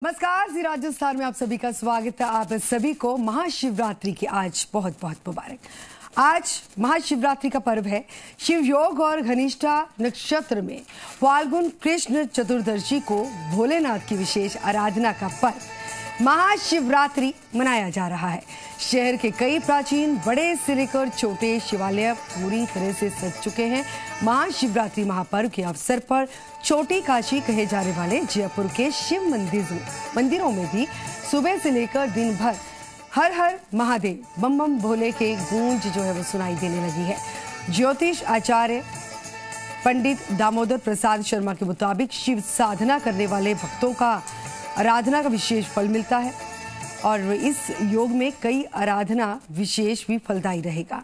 नमस्कार, जी राजस्थान में आप सभी का स्वागत है। आप सभी को महाशिवरात्रि की आज बहुत बहुत मुबारक। आज महाशिवरात्रि का पर्व है। शिव योग और घनिष्ठा नक्षत्र में फाल्गुन कृष्ण चतुर्दशी को भोलेनाथ की विशेष आराधना का पर्व महाशिवरात्रि मनाया जा रहा है। शहर के कई प्राचीन बड़े से लेकर छोटे शिवालय पूरी तरह से सज चुके हैं। महाशिवरात्रि महापर्व के अवसर पर छोटी काशी कहे जाने वाले जयपुर के शिव मंदिरों में भी सुबह से लेकर दिन भर हर हर महादेव बम बम भोले के गूंज जो है वो सुनाई देने लगी है। ज्योतिष आचार्य पंडित दामोदर प्रसाद शर्मा के मुताबिक शिव साधना करने वाले भक्तों का आराधना का विशेष फल मिलता है और इस योग में कई आराधना विशेष भी फलदायी रहेगा।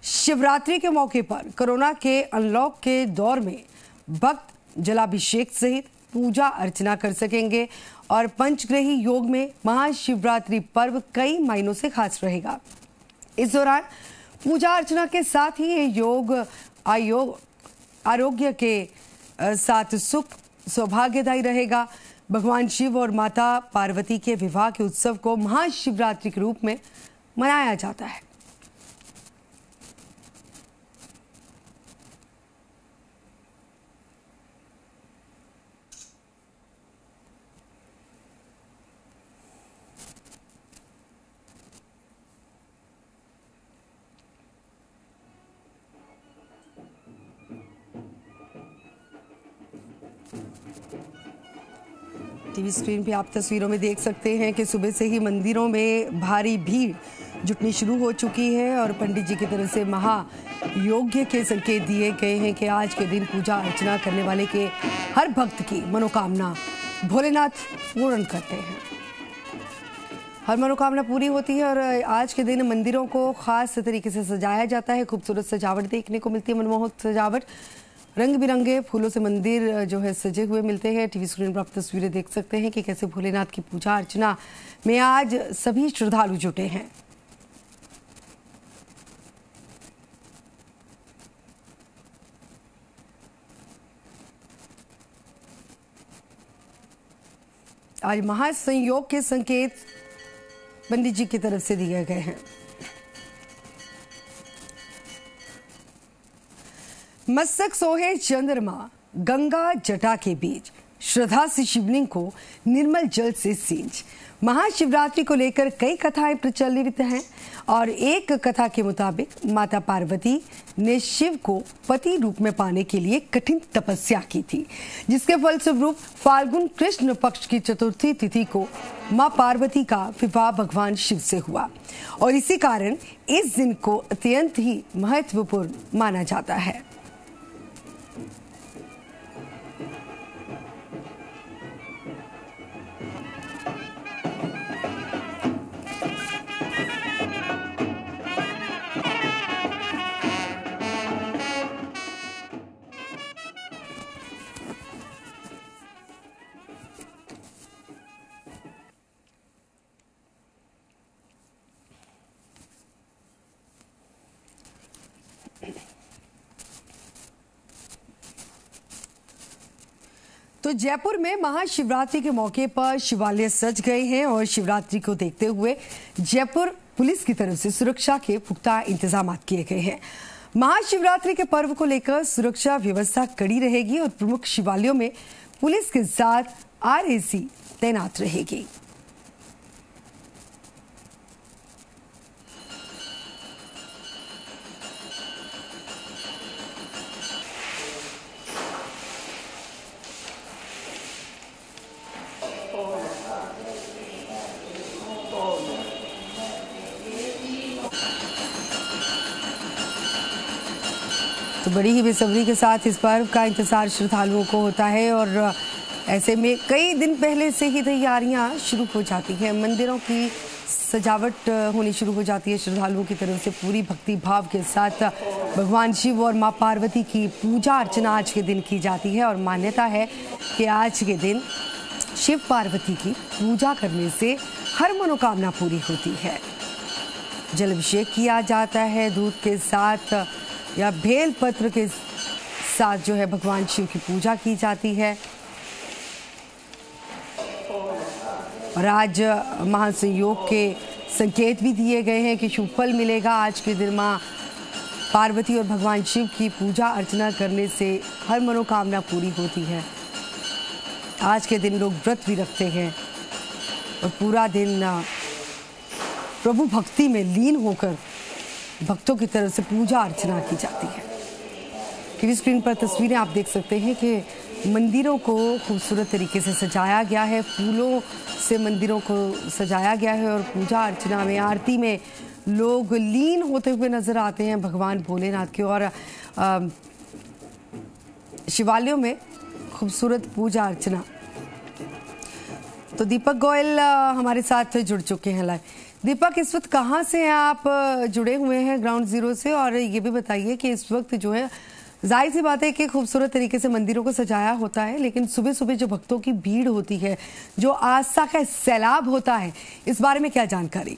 शिवरात्रि के मौके पर कोरोना के अनलॉक के दौर में भक्त जलाभिषेक सहित पूजा अर्चना कर सकेंगे और पंचग्रही योग में महाशिवरात्रि पर्व कई मायनों से खास रहेगा। इस दौरान पूजा अर्चना के साथ ही ये योग आरोग्य के साथ सुख सौभाग्यदायी रहेगा। भगवान शिव और माता पार्वती के विवाह के उत्सव को महाशिवरात्रि के रूप में मनाया जाता है। टीवी स्क्रीन पे आप तस्वीरों में देख सकते हैं कि सुबह से ही मंदिरों में भारी भीड़ जुटनी शुरू हो चुकी है और पंडित जी की तरफ से महायोग्य के संकेत दिए गए हैं कि आज के दिन पूजा अर्चना करने वाले के हर भक्त की मनोकामना भोलेनाथ पूर्ण करते हैं। हर मनोकामना पूरी होती है और आज के दिन मंदिरों को खास तरीके से सजाया जाता है। खूबसूरत सजावट देखने को मिलती है, मनमोहक सजावट, रंग बिरंगे फूलों से मंदिर जो है सजे हुए मिलते हैं। टीवी स्क्रीन पर आप तस्वीरें देख सकते हैं कि कैसे भोलेनाथ की पूजा अर्चना में आज सभी श्रद्धालु जुटे हैं। आज महासंयोग के संकेत पंडित जी की तरफ से दिए गए हैं। मस्तक सोहे चंद्रमा गंगा जटा के बीच, श्रद्धा से शिवलिंग को निर्मल जल से सींच। महाशिवरात्रि को लेकर कई कथाएं प्रचलित हैं और एक कथा के मुताबिक माता पार्वती ने शिव को पति रूप में पाने के लिए कठिन तपस्या की थी, जिसके फलस्वरूप फाल्गुन कृष्ण पक्ष की चतुर्थी तिथि को मां पार्वती का विवाह भगवान शिव से हुआ और इसी कारण इस दिन को अत्यंत ही महत्वपूर्ण माना जाता है। तो जयपुर में महाशिवरात्रि के मौके पर शिवालय सज गए हैं और शिवरात्रि को देखते हुए जयपुर पुलिस की तरफ से सुरक्षा के पुख्ता इंतजाम किए गए हैं। महाशिवरात्रि के पर्व को लेकर सुरक्षा व्यवस्था कड़ी रहेगी और प्रमुख शिवालयों में पुलिस के साथ आरएसी तैनात रहेगी। तो बड़ी ही बेसब्री के साथ इस पर्व का इंतजार श्रद्धालुओं को होता है और ऐसे में कई दिन पहले से ही तैयारियां शुरू हो जाती हैं। मंदिरों की सजावट होनी शुरू हो जाती है। श्रद्धालुओं की तरफ से पूरी भक्ति भाव के साथ भगवान शिव और मां पार्वती की पूजा अर्चना आज के दिन की जाती है और मान्यता है कि आज के दिन शिव पार्वती की पूजा करने से हर मनोकामना पूरी होती है। जलाभिषेक किया जाता है, दूध के साथ या बेल पत्र के साथ जो है भगवान शिव की पूजा की जाती है। और आज महासंयोग के संकेत भी दिए गए हैं कि शुभ फल मिलेगा। आज के दिन माँ पार्वती और भगवान शिव की पूजा अर्चना करने से हर मनोकामना पूरी होती है। आज के दिन लोग व्रत भी रखते हैं और पूरा दिन प्रभु भक्ति में लीन होकर भक्तों की तरफ से पूजा अर्चना की जाती है। टीवी स्क्रीन पर तस्वीरें आप देख सकते हैं कि मंदिरों को खूबसूरत तरीके से सजाया गया है, फूलों से मंदिरों को सजाया गया है और पूजा अर्चना में, आरती में लोग लीन होते हुए नजर आते हैं भगवान भोलेनाथ के। और शिवालयों में खूबसूरत पूजा अर्चना। तो दीपक गोयल हमारे साथ जुड़ चुके हैं लाइव। दीपक, इस वक्त कहाँ से आप जुड़े हुए हैं ग्राउंड जीरो से, और ये भी बताइए कि इस वक्त जो है जाहिर सी बात है कि खूबसूरत तरीके से मंदिरों को सजाया होता है, लेकिन सुबह सुबह जो भक्तों की भीड़ होती है, जो आस्था का सैलाब होता है, इस बारे में क्या जानकारी?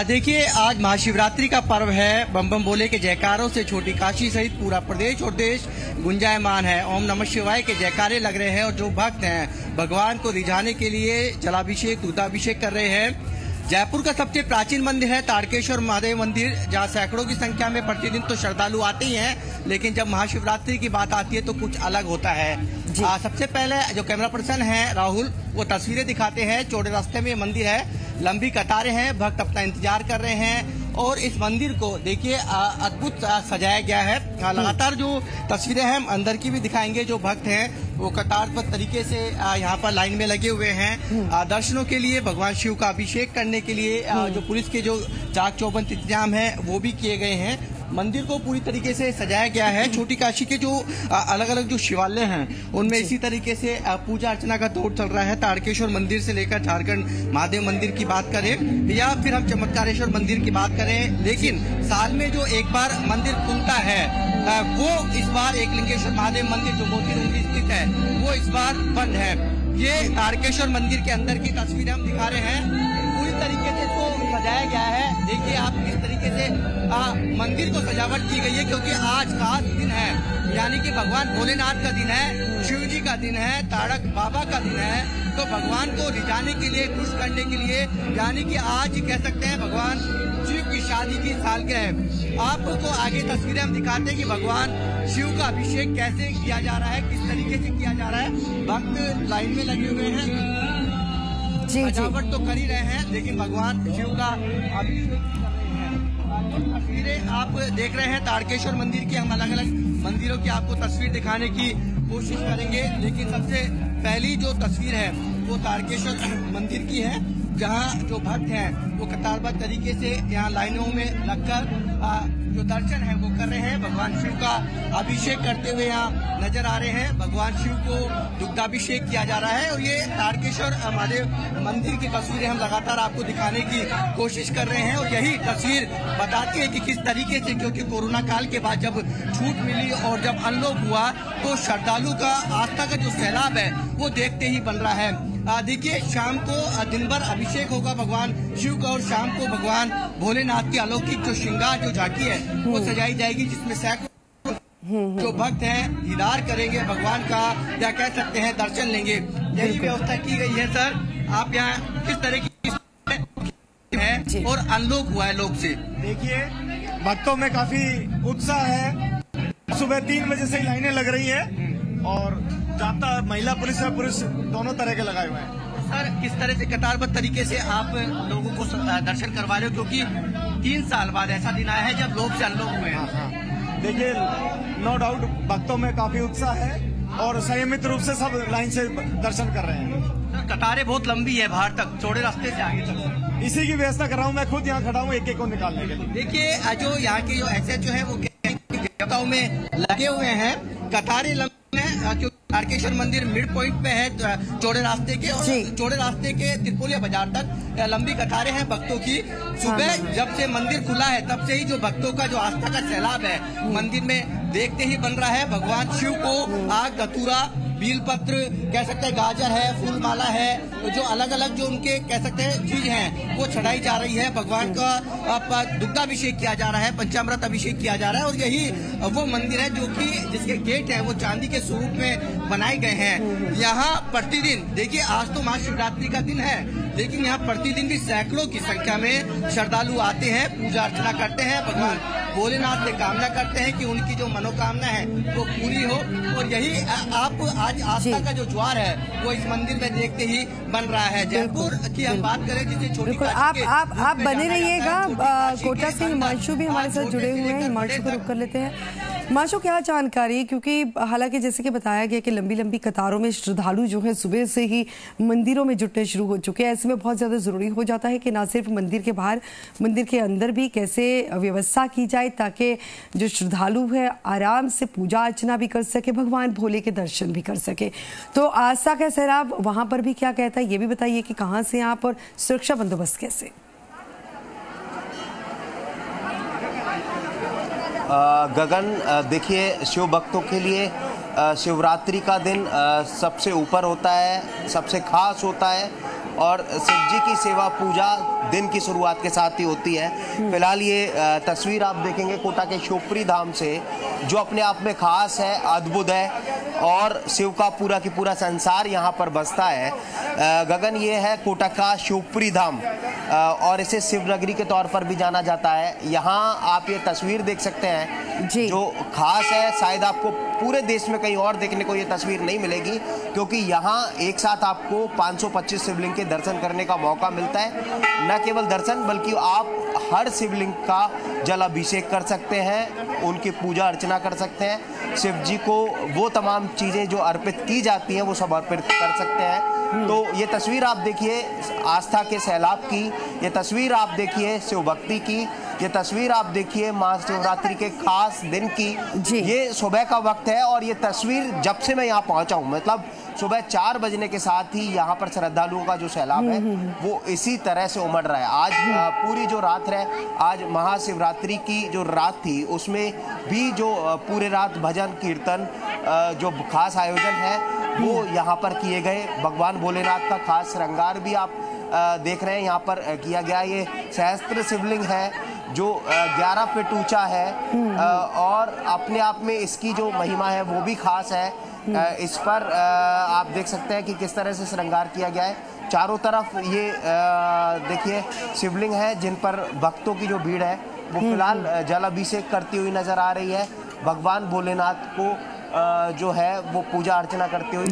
देखिए, आज महाशिवरात्रि का पर्व है। बम बम बोले के जयकारों से छोटी काशी सहित पूरा प्रदेश और देश गुंजायमान है। ओम नमः शिवाय के जयकारे लग रहे हैं और जो भक्त हैं भगवान को रिझाने के लिए जलाभिषेक, दूधाभिषेक कर रहे हैं। जयपुर का सबसे प्राचीन मंदिर है तारकेश्वर महादेव मंदिर, जहां सैकड़ों की संख्या में प्रतिदिन तो श्रद्धालु आते ही हैं, लेकिन जब महाशिवरात्रि की बात आती है तो कुछ अलग होता है। सबसे पहले जो कैमरा पर्सन है राहुल, वो तस्वीरें दिखाते हैं। चौड़े रास्ते में मंदिर है, लंबी कतारें हैं, भक्त अपना इंतजार कर रहे हैं और इस मंदिर को देखिए अद्भुत सजाया गया है। लगातार जो तस्वीरें हैं हम अंदर की भी दिखाएंगे। जो भक्त हैं वो कतारबद्ध तरीके से यहाँ पर लाइन में लगे हुए हैं दर्शनों के लिए, भगवान शिव का अभिषेक करने के लिए। जो पुलिस के जो चाक चौबंद इंतजाम है वो भी किए गए हैं। मंदिर को पूरी तरीके से सजाया गया है। छोटी काशी के जो अलग अलग जो शिवालय हैं उनमें इसी तरीके से पूजा अर्चना का दौर चल रहा है। तारकेश्वर मंदिर से लेकर झारखंड महादेव मंदिर की बात करें या फिर हम चमत्कारेश्वर मंदिर की बात करें, लेकिन साल में जो एक बार मंदिर खुलता है वो इस बार एकलिंगेश्वर महादेव मंदिर जो मोती स्थित है वो इस बार बंद है। ये तारकेश्वर मंदिर के अंदर की तस्वीरें हम दिखा रहे हैं। पूरी तरीके से इसको सजाया गया है। देखिए आप किस तरीके से मंदिर को सजावट की गई है, क्योंकि आज खास दिन है, यानी कि भगवान भोलेनाथ का दिन है, शिव जी का दिन है, तारक बाबा का दिन है। तो भगवान को रिझाने के लिए, खुश करने के लिए, यानी कि आज कह सकते हैं भगवान शिव की शादी की सालगिरह है। आपको आगे तस्वीरें हम दिखाते हैं कि भगवान शिव का अभिषेक कैसे किया जा रहा है, किस तरीके से किया जा रहा है। भक्त लाइन में लगे हुए हैं, सजावट तो कर ही रहे हैं, लेकिन भगवान शिव का अभिषेक कर रहे हैं। तस्वीरें आप देख रहे हैं तारकेश्वर मंदिर की। हम अलग अलग मंदिरों की आपको तस्वीर दिखाने की कोशिश करेंगे, लेकिन सबसे पहली जो तस्वीर है वो तारकेश्वर मंदिर की है, जहां जो भक्त हैं वो कतारबद्ध तरीके से यहाँ लाइनों में लगकर जो दर्शन है वो कर रहे हैं। भगवान शिव का अभिषेक करते हुए यहाँ नजर आ रहे हैं। भगवान शिव को दुग्धाभिषेक किया जा रहा है और ये तारकेश्वर महादेव मंदिर की तस्वीरें हम लगातार आपको दिखाने की कोशिश कर रहे हैं। और यही तस्वीर बताती है कि किस तरीके से, क्योंकि कोरोना काल के बाद जब छूट मिली और जब अनलॉक हुआ तो श्रद्धालु का आस्था का जो सैलाब है वो देखते ही बन रहा है। देखिए, शाम को दिन भर अभिषेक होगा भगवान शिव का और शाम को भगवान भोलेनाथ की अलौकिक जो श्रृंगार जो झांकी है वो सजाई जाएगी, जिसमें सैकड़ों जो भक्त हैं दीदार करेंगे भगवान का, या कह सकते हैं दर्शन लेंगे। यही व्यवस्था की गई है। सर, आप यहाँ किस तरह की है और अनलॉक हुआ है लोग से? देखिए, भक्तों में काफी उत्साह है। सुबह 3 बजे से लाइनें लग रही है और जाता महिला पुलिस और पुरुष दोनों तरह के लगाए हुए हैं। सर, किस तरह से कतारबद्ध तरीके से आप लोगों को दर्शन करवा रहे हो, क्योंकि 3 साल बाद ऐसा दिन आया है जब लोग से अनलॉक हुए हैं? देखिए, नो डाउट भक्तों में काफी उत्साह है और संयमित रूप से सब लाइन से दर्शन कर रहे हैं। सर, कतारें बहुत लंबी है बाहर तक, चौड़े रास्ते से आगे तक। इसी की व्यवस्था कर रहा हूँ, मैं खुद यहाँ खड़ा हूँ एक एक को निकालने के लिए। देखिए, जो यहाँ के जो SHO है वो व्यवस्थाओं में लगे हुए हैं। कतारें लंबी है, तारकेश्वर मंदिर मिड पॉइंट पे है चौड़े रास्ते के, और चौड़े रास्ते के त्रिपोलिया बाजार तक लंबी कतारें हैं भक्तों की। सुबह जब से मंदिर खुला है तब से ही जो भक्तों का जो आस्था का सैलाब है मंदिर में देखते ही बन रहा है। भगवान शिव को आग धतूरा बीलपत्र कह सकते हैं, गाजर है, फूल माला है, जो अलग अलग जो उनके कह सकते हैं चीज हैं वो चढ़ाई जा रही है। भगवान का दुग्धाभिषेक किया जा रहा है, पंचामृत अभिषेक किया जा रहा है। और यही वो मंदिर है जो कि जिसके गेट है वो चांदी के स्वरूप में बनाए गए हैं। यहाँ प्रतिदिन देखिए, आज तो महाशिवरात्रि का दिन है, लेकिन यहाँ प्रतिदिन भी सैकड़ों की संख्या में श्रद्धालु आते हैं, पूजा अर्चना करते हैं, भगवान भोलेनाथ से कामना करते हैं कि उनकी जो मनोकामना है वो पूरी हो। और यही आप आज आस्था का जो ज्वार है वो इस मंदिर में देखते ही बन रहा है। जयपुर की हम बात करें जिसे छोटी आप बने रहिएगा। कोटा से हिमांशु भी हमारे साथ जुड़े हुए हैं, हिमांशु को रुक कर लेते हैं। हिमांशु, क्या जानकारी, क्योंकि हालांकि जैसे कि बताया गया कि लंबी लंबी कतारों में श्रद्धालु जो है सुबह से ही मंदिरों में जुटने शुरू हो चुके हैं। ऐसे में बहुत ज्यादा जरूरी हो जाता है कि ना सिर्फ मंदिर के बाहर, मंदिर के अंदर भी कैसे व्यवस्था की जाए ताकि जो श्रद्धालु है आराम से पूजा अर्चना भी कर सके, भगवान भोले के दर्शन भी कर सके। तो आस्था का सैलाब वहां पर भी क्या कहता है, ये भी बताइए कि कहाँ से यहाँ पर सुरक्षा बंदोबस्त कैसे? गगन, देखिए, शिव भक्तों के लिए शिवरात्रि का दिन सबसे ऊपर होता है, सबसे खास होता है और शिव जी की सेवा पूजा दिन की शुरुआत के साथ ही होती है। फिलहाल ये तस्वीर आप देखेंगे कोटा के शिवपुरी धाम से, जो अपने आप में खास है, अद्भुत है और शिव का पूरा की पूरा संसार यहाँ पर बसता है। गगन, ये है कोटा का शिवपुरी धाम और इसे शिव नगरी के तौर पर भी जाना जाता है। यहाँ आप ये तस्वीर देख सकते हैं जो खास है, शायद आपको पूरे देश में कहीं और देखने को ये तस्वीर नहीं मिलेगी, क्योंकि यहाँ एक साथ आपको 525 शिवलिंग के दर्शन करने का मौका मिलता है। न केवल दर्शन बल्कि आप हर शिवलिंग का जल अभिषेक कर सकते हैं, उनकी पूजा अर्चना कर सकते हैं, शिव जी को वो तमाम चीज़ें जो अर्पित की जाती हैं वो सब अर्पित कर सकते हैं। तो ये तस्वीर आप देखिए आस्था के सैलाब की, ये तस्वीर आप देखिए शिव भक्ति की, ये तस्वीर आप देखिए महाशिवरात्रि के खास दिन की। ये सुबह का वक्त है और ये तस्वीर जब से मैं यहाँ पहुँचा हूँ, मतलब सुबह 4 बजने के साथ ही यहाँ पर श्रद्धालुओं का जो सैलाब है वो इसी तरह से उमड़ रहा है। आज पूरी जो रात है, आज महाशिवरात्रि की जो रात थी उसमें भी जो पूरे रात भजन कीर्तन जो खास आयोजन है वो यहाँ पर किए गए। भगवान भोलेनाथ का खास श्रृंगार भी आप देख रहे हैं यहाँ पर किया गया। ये सहस्त्र शिवलिंग है जो 11 फीट ऊंचा है और अपने आप में इसकी जो महिमा है वो भी खास है। इस पर आप देख सकते हैं कि किस तरह से श्रृंगार किया गया है। चारों तरफ ये देखिए शिवलिंग है जिन पर भक्तों की जो भीड़ है वो फिलहाल जल अभिषेक करती हुई नजर आ रही है। भगवान भोलेनाथ को जो है वो पूजा अर्चना करते हुए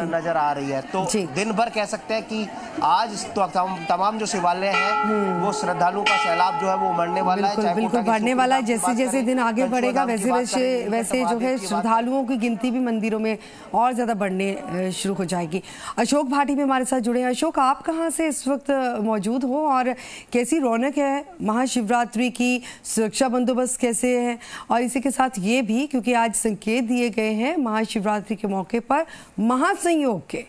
नजर आ रही है। तो दिन भर कह सकते हैं कि आज तो तमाम जो शिवालय हैं वो श्रद्धालुओं का सैलाब जो है वो उमड़ने वाला है, बिल्कुल बढ़ने वाला है। जैसे जैसे दिन आगे बढ़ेगा वैसे जो है श्रद्धालुओं की गिनती भी मंदिरों में और ज्यादा बढ़ने शुरू हो जाएगी। अशोक भाटी में हमारे साथ जुड़े हैं। अशोक, आप कहाँ से इस वक्त मौजूद हो और कैसी रौनक है महाशिवरात्रि की, सुरक्षा बंदोबस्त कैसे है, और इसी के साथ ये भी क्योंकि आज संकेत दिए गए हैं महाशिवरात्रि के मौके पर महासंयोग के।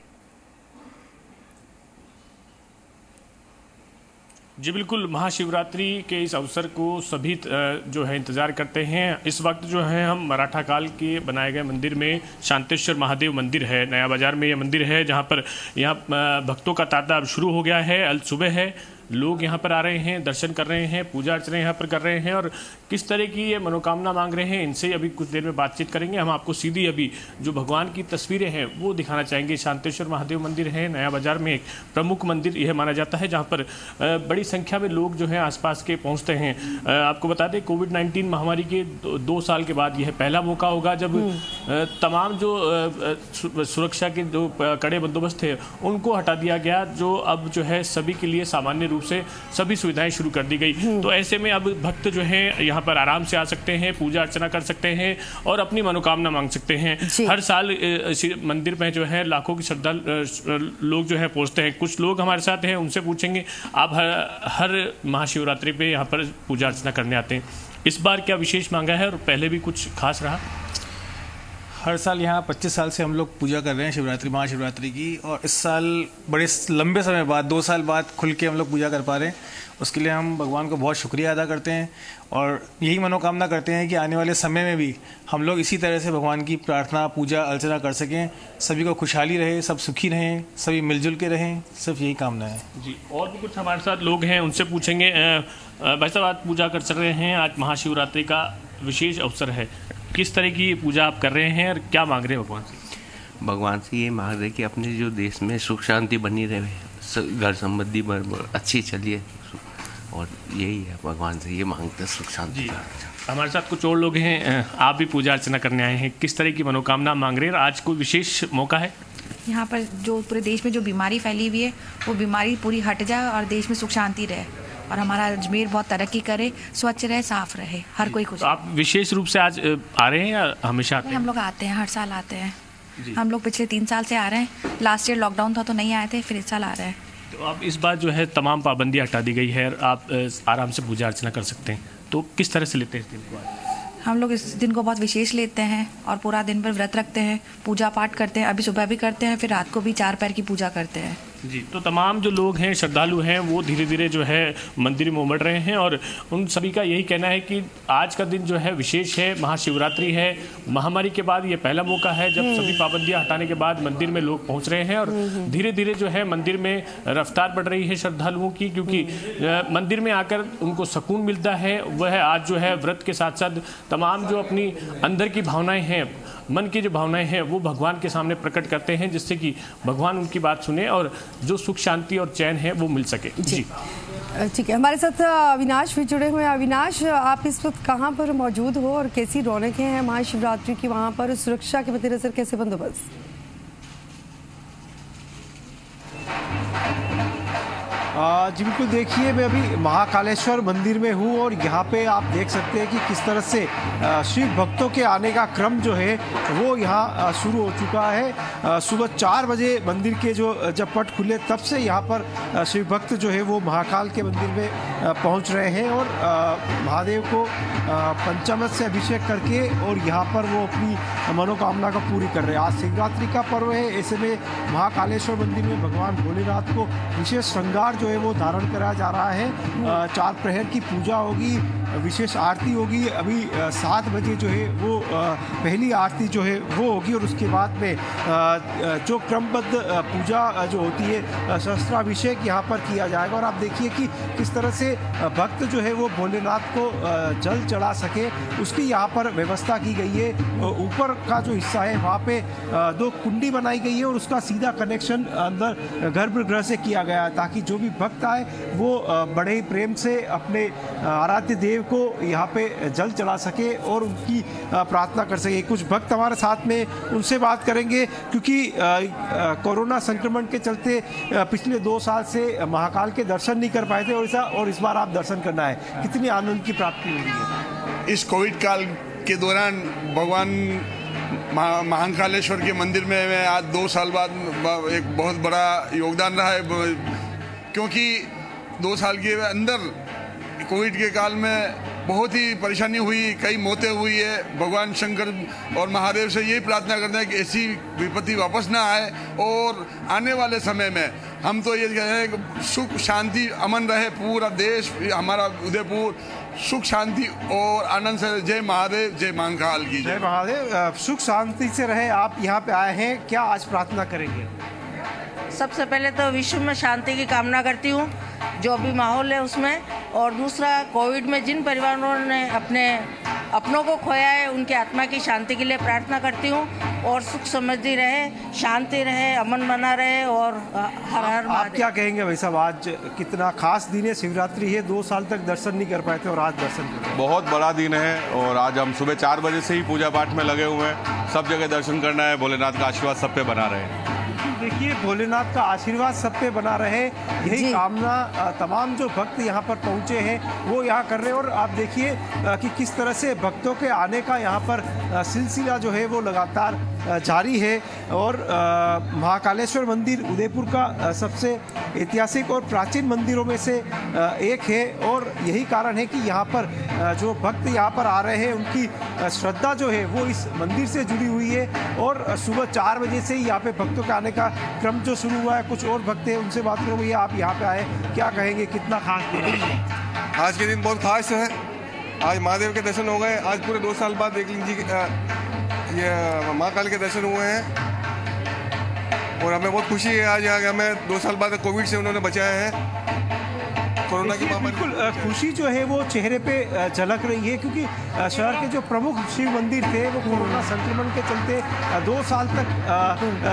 जी बिल्कुल, महाशिवरात्रि के इस अवसर को सभी जो है इंतजार करते हैं। इस वक्त जो है हम मराठा काल के बनाए गए मंदिर में, शांतेश्वर महादेव मंदिर है, नया बाजार में यह मंदिर है, जहां पर यहाँ भक्तों का तांता अब शुरू हो गया है। अल सुबह है, लोग यहाँ पर आ रहे हैं, दर्शन कर रहे हैं, पूजा अर्चना यहाँ पर कर रहे हैं और किस तरह की ये मनोकामना मांग रहे हैं इनसे अभी कुछ देर में बातचीत करेंगे। हम आपको सीधी अभी जो भगवान की तस्वीरें हैं वो दिखाना चाहेंगे। शांतेश्वर महादेव मंदिर है, नया बाजार में एक प्रमुख मंदिर यह माना जाता है जहाँ पर बड़ी संख्या में लोग जो है आसपास के पहुँचते हैं। आपको बता दें कोविड-19 महामारी के 2 साल के बाद यह पहला मौका होगा जब तमाम जो सुरक्षा के जो कड़े बंदोबस्त थे उनको हटा दिया गया, जो अब जो है सभी के लिए सामान्य रूप से सभी सुविधाएं शुरू कर दी गई। तो ऐसे में अब भक्त जो हैं यहाँ पर आराम से आ सकते हैं, पूजा अर्चना कर सकते हैं और अपनी मनोकामना मांग सकते हैं। हर साल मंदिर में जो है लाखों की श्रद्धा लोग जो है पहुंचते हैं। कुछ लोग हमारे साथ हैं, उनसे पूछेंगे आप हर महाशिवरात्रि पे यहाँ पर पूजा अर्चना करने आते हैं, इस बार क्या विशेष मांगा है और पहले भी कुछ खास रहा? हर साल यहाँ 25 साल से हम लोग पूजा कर रहे हैं शिवरात्रि, महाशिवरात्रि की, और इस साल बड़े लंबे समय बाद 2 साल बाद खुल के हम लोग पूजा कर पा रहे हैं। उसके लिए हम भगवान को बहुत शुक्रिया अदा करते हैं और यही मनोकामना करते हैं कि आने वाले समय में भी हम लोग इसी तरह से भगवान की प्रार्थना, पूजा, अर्चना कर सकें, सभी को खुशहाली रहे, सब सुखी रहें, सभी मिलजुल के रहें, सिर्फ यही कामना है जी। और भी कुछ हमारे साथ लोग हैं, उनसे पूछेंगे। भाई साहब, आज पूजा कर चल रहे हैं, आज महाशिवरात्रि का विशेष अवसर है, किस तरह की पूजा आप कर रहे हैं और क्या मांग रहे हैं भगवान से? भगवान से ये मांग रहे कि अपने जो देश में सुख शांति बनी रहे, घर संबंधी अच्छी चलिए, और यही है, भगवान से ये मांगते हैं, सुख शांति। हमारे साथ कुछ और लोग हैं, आप भी पूजा अर्चना करने आए हैं, किस तरह की मनोकामना मांग रहे हैं? आज कोई विशेष मौका है यहाँ पर, जो पूरे देश में जो बीमारी फैली हुई है वो बीमारी पूरी हट जाए और देश में सुख शांति रहे, और हमारा अजमेर बहुत तरक्की करे, स्वच्छ रहे, साफ रहे, हर कोई खुश। तो आप विशेष रूप से आज आ रहे हैं या हमेशा आते हैं? हम लोग आते हैं, हर साल आते हैं। हम लोग पिछले 3 साल से आ रहे हैं, लास्ट ईयर लॉकडाउन था तो नहीं आए थे, फिर इस साल आ रहे हैं। तो अब इस बार जो है तमाम पाबंदियाँ हटा दी गई है, आप आराम से पूजा अर्चना कर सकते हैं, तो किस तरह से लेते हैं इस दिन को? हम लोग इस दिन को बहुत विशेष लेते हैं और पूरा दिन भर व्रत रखते हैं, पूजा पाठ करते हैं, अभी सुबह भी करते हैं, फिर रात को भी 4 पैर की पूजा करते हैं जी। तो तमाम जो लोग हैं, श्रद्धालु हैं, वो धीरे धीरे जो है मंदिर में उमड़ रहे हैं और उन सभी का यही कहना है कि आज का दिन जो है विशेष है, महाशिवरात्रि है। महामारी के बाद ये पहला मौका है जब सभी पाबंदियां हटाने के बाद मंदिर में लोग पहुंच रहे हैं और धीरे धीरे जो है मंदिर में रफ्तार बढ़ रही है श्रद्धालुओं की, क्योंकि मंदिर में आकर उनको सुकून मिलता है। वह आज जो है व्रत के साथ साथ तमाम जो अपनी अंदर की भावनाएं हैं, मन की जो भावनाएं हैं, वो भगवान के सामने प्रकट करते हैं, जिससे कि भगवान उनकी बात सुने और जो सुख शांति और चैन है वो मिल सके जी। ठीक है, हमारे साथ अविनाश भी जुड़े हुए हैं। अविनाश, आप इस वक्त कहाँ पर मौजूद हो और कैसी रौनकें हैं महाशिवरात्रि की वहाँ पर, सुरक्षा के मद्देनजर कैसे बंदोबस्त? जी बिल्कुल, देखिए मैं अभी महाकालेश्वर मंदिर में हूँ और यहाँ पे आप देख सकते हैं कि किस तरह से शिव भक्तों के आने का क्रम जो है वो यहाँ शुरू हो चुका है। सुबह 4 बजे मंदिर के जब पट खुले तब से यहाँ पर शिव भक्त जो है वो महाकाल के मंदिर में पहुँच रहे हैं और महादेव को पंचामृत से अभिषेक करके और यहाँ पर वो अपनी मनोकामना को पूरी कर रहे हैं। आज शिवरात्रि का पर्व है, ऐसे में महाकालेश्वर मंदिर में भगवान भोलेनाथ को विशेष श्रृंगार जो है वो धारण कराया जा रहा है। 4 प्रहर की पूजा होगी, विशेष आरती होगी। अभी 7 बजे जो है वो पहली आरती जो है वो होगी और उसके बाद में जो क्रमबद्ध पूजा जो होती है शस्त्राभिषेक यहाँ पर किया जाएगा। और आप देखिए कि किस तरह से भक्त जो है वो भोलेनाथ को जल चढ़ा सके उसकी यहाँ पर व्यवस्था की गई है। ऊपर का जो हिस्सा है वहाँ पे 2 कुंडी बनाई गई है और उसका सीधा कनेक्शन अंदर गर्भगृह से किया गया है, ताकि जो भी भक्त आए वो बड़े ही प्रेम से अपने आराध्य देव को यहाँ पे जल चढ़ा सके और उनकी प्रार्थना कर सके। कुछ भक्त हमारे साथ में, उनसे बात करेंगे, क्योंकि कोरोना संक्रमण के चलते पिछले 2 साल से महाकाल के दर्शन नहीं कर पाए थे और इस बार आप दर्शन करना है, कितनी आनंद की प्राप्ति हो रही है? इस कोविड काल के दौरान भगवान महाकालेश्वर के मंदिर में मैं आज 2 साल बाद एक बहुत बड़ा योगदान रहा है, क्योंकि 2 साल के अंदर कोविड के काल में बहुत ही परेशानी हुई, कई मौतें हुई है। भगवान शंकर और महादेव से यही प्रार्थना करते हैं कि ऐसी विपत्ति वापस ना आए और आने वाले समय में हम तो ये कह रहे हैं कि सुख शांति अमन रहे, पूरा देश, हमारा उदयपुर सुख शांति और आनंद से। जय महादेव, जय महाकाल की जय महादेव। सुख शांति से रहे। आप यहाँ पे आए हैं, क्या आज प्रार्थना करेंगे? सबसे पहले तो विश्व में शांति की कामना करती हूँ, जो भी माहौल है उसमें, और दूसरा कोविड में जिन परिवारों ने अपनों को खोया है उनकी आत्मा की शांति के लिए प्रार्थना करती हूँ, और सुख समृद्धि रहे, शांति रहे, अमन बना रहे। और हर हर आप क्या कहेंगे भाई साहब, आज कितना खास दिन है, शिवरात्रि है, 2 साल तक दर्शन नहीं कर पाए थे और आज दर्शन कर रहे हैं। बहुत बड़ा दिन है और आज हम सुबह 4 बजे से ही पूजा पाठ में लगे हुए हैं। सब जगह दर्शन करना है, भोलेनाथ का आशीर्वाद सब पे बना रहे। देखिए, भोलेनाथ का आशीर्वाद सब पे बना रहे, यही कामना तमाम जो भक्त यहाँ पर पहुँचे हैं वो यहाँ कर रहे हैं। और आप देखिए कि किस तरह से भक्तों के आने का यहाँ पर सिलसिला जो है वो लगातार जारी है। और महाकालेश्वर मंदिर उदयपुर का सबसे ऐतिहासिक और प्राचीन मंदिरों में से एक है और यही कारण है कि यहाँ पर जो भक्त यहाँ पर आ रहे हैं उनकी श्रद्धा जो है वो इस मंदिर से जुड़ी हुई है। और सुबह 4 बजे से ही यहाँ पे भक्तों के आने का क्रम जो शुरू हुआ है। कुछ और भक्त हैं, उनसे बात करो। भैया, आप यहाँ पे आए, क्या कहेंगे, कितना खास दिन? आज के दिन बहुत खास है। आज महादेव के दर्शन हो गए। आज पूरे 2 साल बाद एक जी ये महाकाल के दर्शन हुए हैं और हमें बहुत खुशी है। आज यहाँ हमें 2 साल बाद कोविड से उन्होंने बचाया है, कोरोना की महामारी। बिल्कुल खुशी जो है वो चेहरे पे झलक रही है, क्योंकि शहर के जो प्रमुख शिव मंदिर थे वो कोरोना संक्रमण के चलते 2 साल तक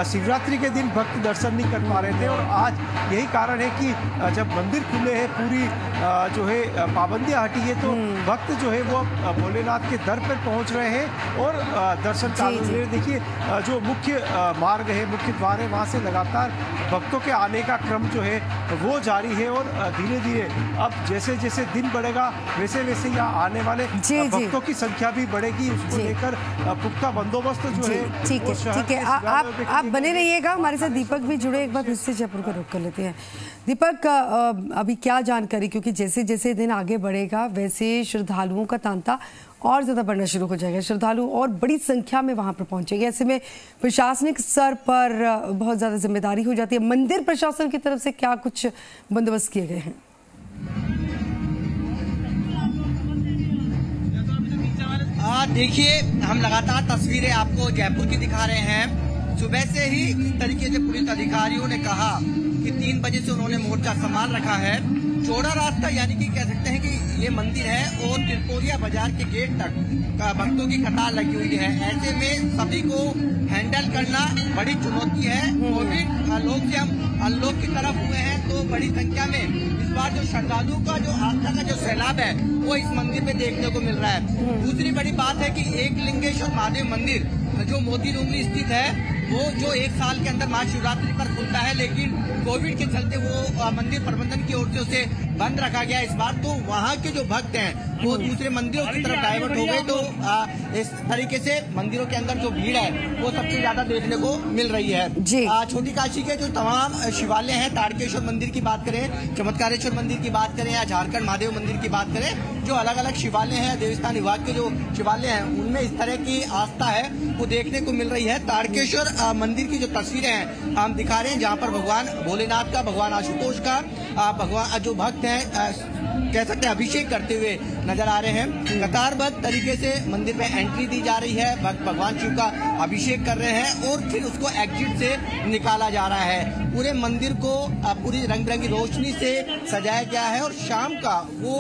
शिवरात्रि के दिन भक्त दर्शन नहीं कर पा रहे थे। और आज यही कारण है कि जब मंदिर खुले हैं, पूरी जो है पाबंदियाँ हटी है, तो भक्त जो है वो भोलेनाथ के दर पर पहुँच रहे हैं और दर्शन चालू है। देखिए, जो मुख्य मार्ग है, मुख्य द्वार है, वहाँ से लगातार भक्तों के आने का क्रम जो है वो जारी है। और धीरे धीरे अब जैसे जैसे दिन बढ़ेगा वैसे वैसे यहाँ आने वाले भक्तों की संख्या भी बढ़ेगी। उसको लेकर पुख्ता बंदोबस्त जो है। ठीक है, आप बने रहिएगा, हमारे साथ दीपक भी जुड़े। एक बार फिर से जयपुर का रुख कर लेते हैं। दीपक, अभी क्या जानकारी, क्योंकि जैसे जैसे दिन आगे बढ़ेगा वैसे श्रद्धालुओं का तांता और ज्यादा बढ़ना शुरू हो जाएगा, श्रद्धालु और बड़ी संख्या में वहां पर पहुंचेंगे। ऐसे में प्रशासनिक स्तर पर बहुत ज्यादा जिम्मेदारी हो जाती है। मंदिर प्रशासन की तरफ से क्या कुछ बंदोबस्त किए गए हैं? देखिए, हम लगातार तस्वीरें आपको जयपुर की दिखा रहे हैं। सुबह से ही इस तरीके से पुलिस अधिकारियों ने कहा कि 3 बजे से उन्होंने मोर्चा संभाल रखा है। चौड़ा रास्ता, यानी कि कह सकते हैं कि ये मंदिर है और तिरपोलिया बाजार के गेट तक भक्तों की कतार लगी हुई है। ऐसे में सभी को हैंडल करना बड़ी चुनौती है। कोविड लोग से हम अनलॉक की तरफ हुए हैं, तो बड़ी संख्या में इस बार जो श्रद्धालुओं का जो आस्था का जो सैलाब है वो इस मंदिर में देखने को मिल रहा है। दूसरी बड़ी बात है कि एकलिंगेश्वर महादेव मंदिर जो मोती डूंगरी स्थित है, वो जो 1 साल के अंदर महाशिवरात्रि पर खुलता है, लेकिन कोविड के चलते वो मंदिर प्रबंधन की ओर से उसे बंद रखा गया इस बार। तो वहाँ के जो भक्त हैं वो दूसरे मंदिरों की तरफ डाइवर्ट हो गए। तो इस तरीके से मंदिरों के अंदर जो भीड़ है वो सबसे ज्यादा देखने को मिल रही है। छोटी काशी के जो तमाम शिवालय हैं, तारकेश्वर मंदिर की बात करें, चमत्कारेश्वर मंदिर की बात करें या झारखंड महादेव मंदिर की बात करें, जो अलग अलग शिवालय हैं, देवस्थान विभाग के जो शिवालय हैं, उनमें इस तरह की आस्था है वो देखने को मिल रही है। तारकेश्वर मंदिर की जो तस्वीरें हैं हम दिखा रहे हैं, जहाँ पर भगवान भोलेनाथ का, भगवान आशुतोष का, भगवान जो भक्त हैं कह सकते हैं अभिषेक करते हुए नजर आ रहे हैं। कतारबद्ध तरीके से मंदिर में एंट्री दी जा रही है, भक्त भगवान शिव का अभिषेक कर रहे हैं और फिर उसको एग्जिट से निकाला जा रहा है। पूरे मंदिर को पूरी रंग बिरंगी रोशनी से सजाया गया है और शाम का वो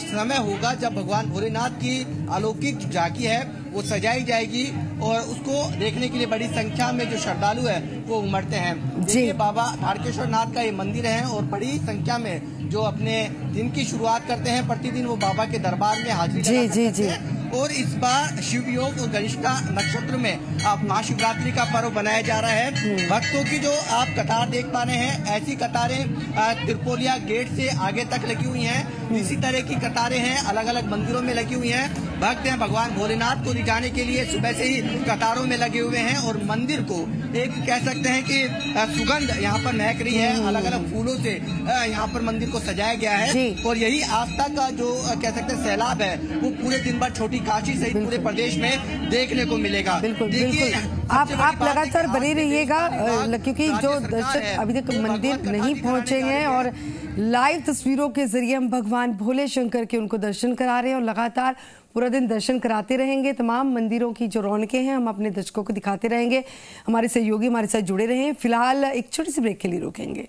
समय होगा जब भगवान भोलेनाथ की अलौकिक झांकी है वो सजाई जाएगी और उसको देखने के लिए बड़ी संख्या में जो श्रद्धालु है वो उमड़ते हैं। देखिए, बाबा तारकेश्वर नाथ का ये मंदिर है और बड़ी संख्या में जो अपने दिन की शुरुआत करते हैं, प्रतिदिन वो बाबा के दरबार में हाजिरी लगाते हैं। और इस बार शिव योग और गणिष्ठा नक्षत्र में महाशिवरात्रि का पर्व बनाया जा रहा है। भक्तों की जो आप कतार देख पा रहे हैं, ऐसी कतारें तिरपोलिया गेट से आगे तक लगी हुई हैं। इसी तरह की कतारें हैं अलग अलग मंदिरों में लगी हुई हैं। भक्त हैं भगवान भोलेनाथ को रिझाने के लिए सुबह से ही कतारों में लगे हुए हैं और मंदिर को एक कह सकते हैं कि सुगंध यहाँ पर महक रही है। अलग अलग फूलों से यहाँ पर मंदिर को सजाया गया है और यही आस्था का जो कह सकते हैं सैलाब है वो पूरे दिन भर छोटी काशी सहित पूरे प्रदेश में देखने को मिलेगा। देखिए, आप लगातार बने रहिएगा, क्योंकि जो दर्शक अभी तक मंदिर नहीं पहुंचे हैं और लाइव तस्वीरों के जरिए हम भगवान भोले शंकर के उनको दर्शन करा रहे हैं और लगातार पूरा दिन दर्शन कराते रहेंगे। तमाम मंदिरों की जो रौनकें हैं हम अपने दर्शकों को दिखाते रहेंगे। हमारे सहयोगी हमारे साथ जुड़े रहे हैं। फिलहाल एक छोटी सी ब्रेक के लिए रोकेंगे।